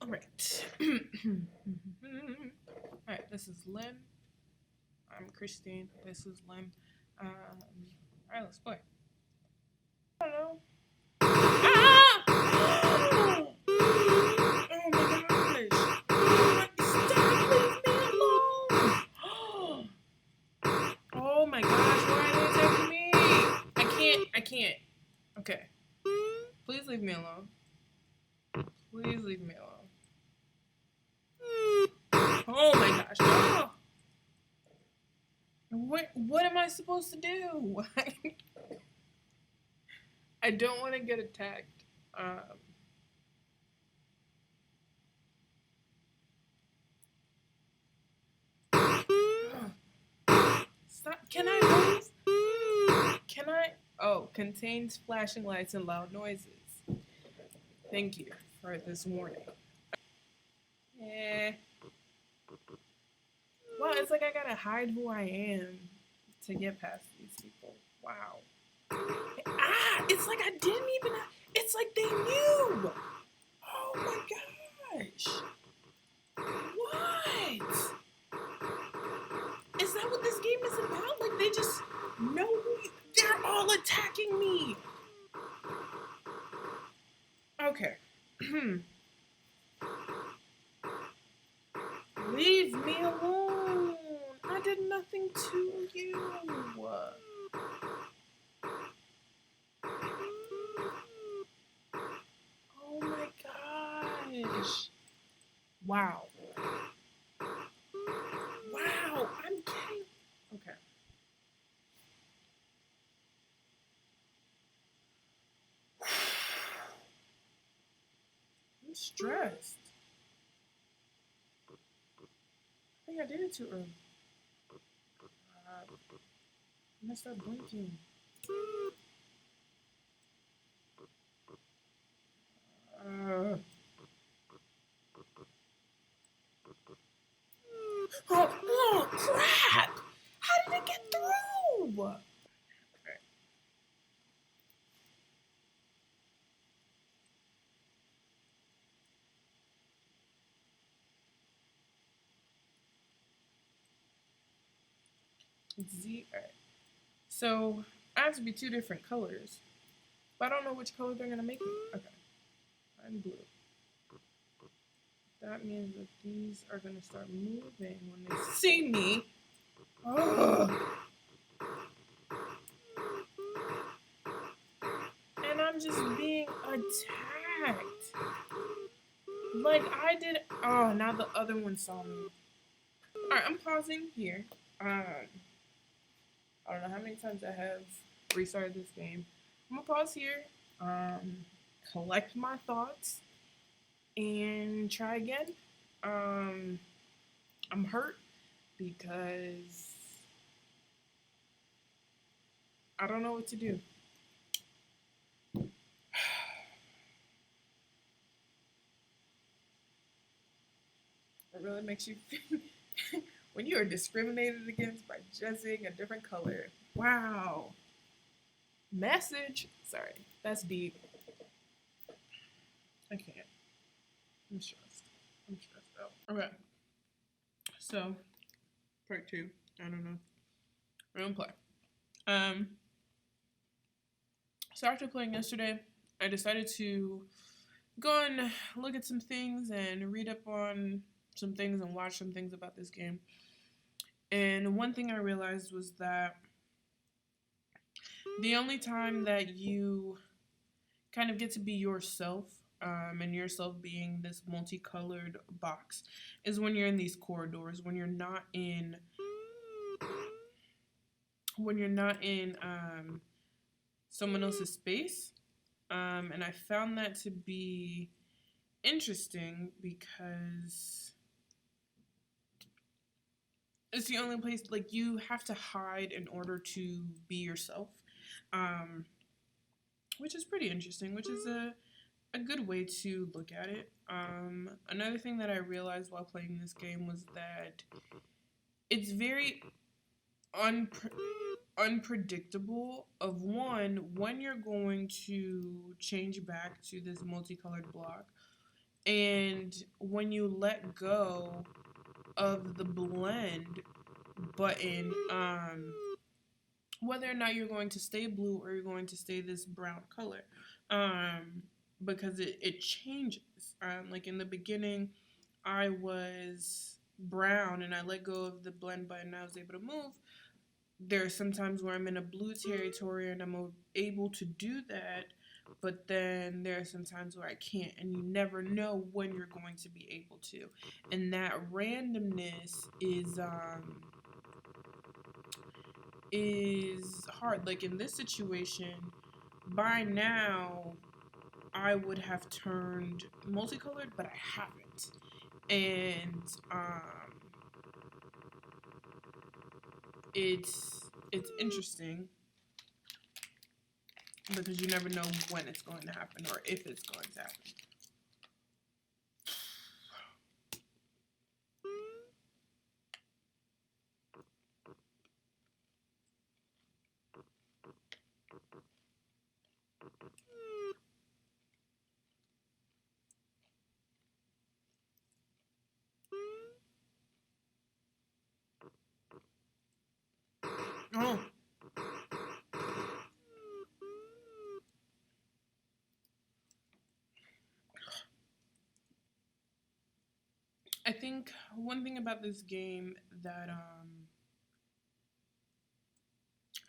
All right. All right, this is Lim. I'm Christine. This is Lim. All right, let's play. I don't know. Ah! Oh my gosh. Stop, leave me alone. Oh my gosh, why are they attacking me? I can't. Okay. Please leave me alone. Please leave me alone. Oh my gosh. Oh. What am I supposed to do? I don't want to get attacked. Stop. Can I move? Can I? Oh, contains flashing lights and loud noises. Thank you for this warning. Well, it's like I gotta hide who I am to get past these people. Wow. Ah! It's like I didn't even. It's like they knew. Oh my gosh. What? Is that what this game is about? Like they just know they're all attacking me. Okay. Leave me alone. I did nothing to you. Oh my gosh. Wow. Wow. I'm kidding. Okay. I'm stressed. I think I did it too early. I'm gonna start blinking. Oh crap! How did it get through? Okay. Z. All right. So I have to be two different colors, but I don't know which color they're gonna make me. Okay. I'm blue. That means that these are gonna start moving when they see me. Oh. And I'm just being attacked. Like I did. Oh, now the other one saw me. Alright, I'm pausing here. I don't know how many times I have restarted this game. I'm gonna pause here, collect my thoughts, and try again. I'm hurt because I don't know what to do. It really makes you think when you are discriminated against by just seeing a different color. Wow. Message. Sorry, that's deep. I can't. I'm stressed. I'm stressed out. Okay. So, part 2. I don't know. We're gonna play. So after playing yesterday, I decided to go and look at some things and read up on some things and watch some things about this game. And one thing I realized was that the only time that you kind of get to be yourself, and yourself being this multicolored box, is when you're in these corridors, when you're not in someone else's space. And I found that to be interesting because it's the only place, like, you have to hide in order to be yourself, which is pretty interesting, which is a good way to look at it. Another thing that I realized while playing this game was that it's very unpredictable of when you're going to change back to this multicolored block, And when you let go of the blend button, whether or not you're going to stay blue or you're going to stay this brown color, because it changes. Like in the beginning, I was brown and I let go of the blend button and I was able to move. There are some times where I'm in a blue territory and I'm able to do that, but then there are some times where I can't, and you never know when you're going to be able to. And that randomness is hard. Like in this situation, by now I would have turned multicolored, but I haven't. And it's interesting because you never know when it's going to happen or if it's going to happen. Oh. I think one thing about this game that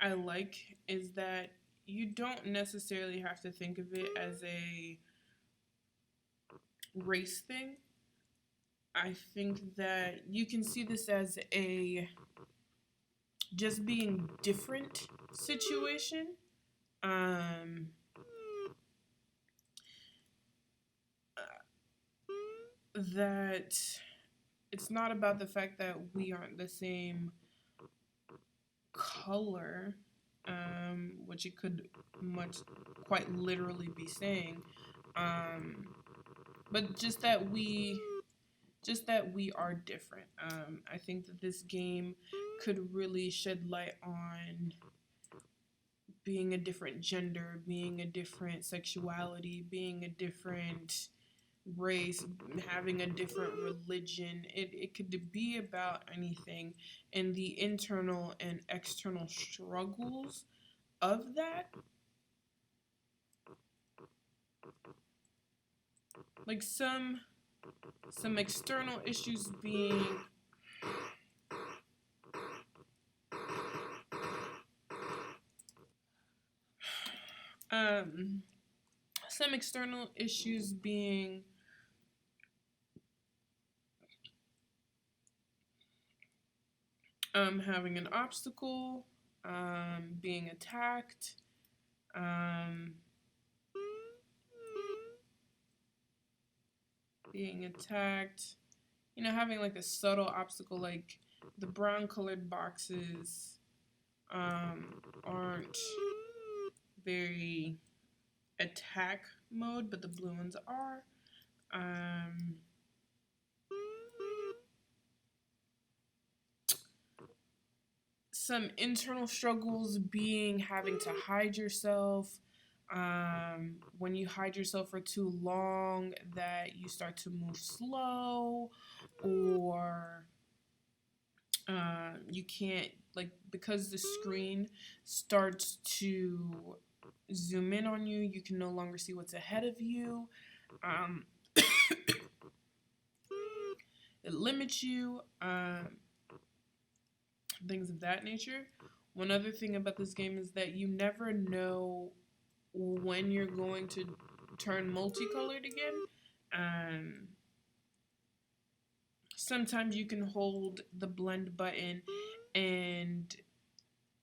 I like is that you don't necessarily have to think of it as a race thing. I think that you can see this as a just being different situation. That it's not about the fact that we aren't the same color, which it could quite literally be saying, but just that we are different. I think that this game could really shed light on being a different gender, being a different sexuality, being a different race, having a different religion. It could be about anything, and the internal and external struggles of that. Like some external issues being some external issues being having an obstacle, being attacked, having like a subtle obstacle, like the brown colored boxes aren't very attack mode, but the blue ones are. Some internal struggles being having to hide yourself. When you hide yourself for too long, that you start to move slow, or you can't, like, because the screen starts to zoom in on you, you can no longer see what's ahead of you. It limits you, things of that nature. One other thing about this game is that you never know when you're going to turn multicolored again. Sometimes you can hold the blend button and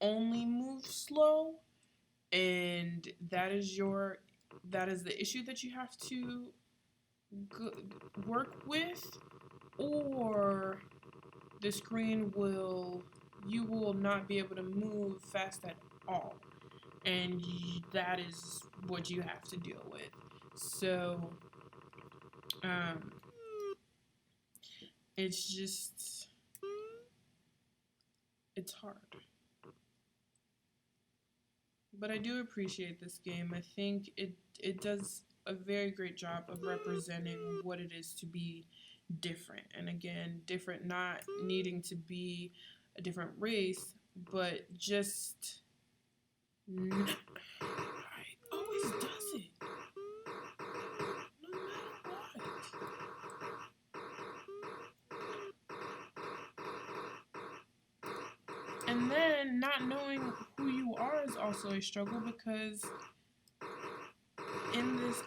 only move slow, and that is the issue that you have to work with, or the screen you will not be able to move fast at all, and that is what you have to deal with. So it's hard, but I do appreciate this game. I think it does a very great job of representing what it is to be different. And again, different not needing to be a different race, but just it always does it. No matter what. And then not knowing who you are is also a struggle, because in this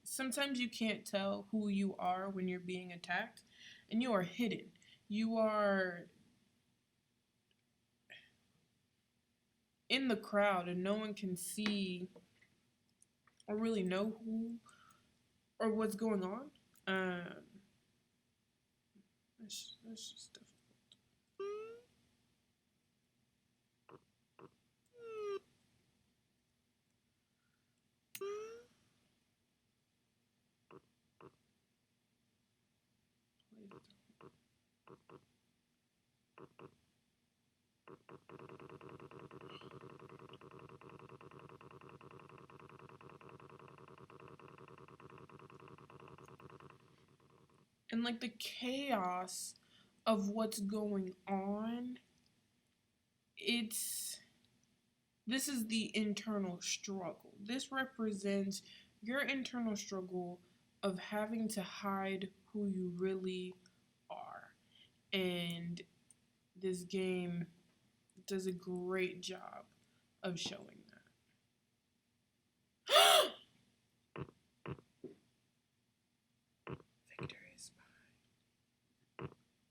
sometimes you can't tell who you are when you're being attacked, and you are hidden. You are in the crowd and no one can see or really know who or what's going on. That's just difficult. And like the chaos of what's going on, this is the internal struggle. This represents your internal struggle of having to hide who you really are. And this game does a great job of showing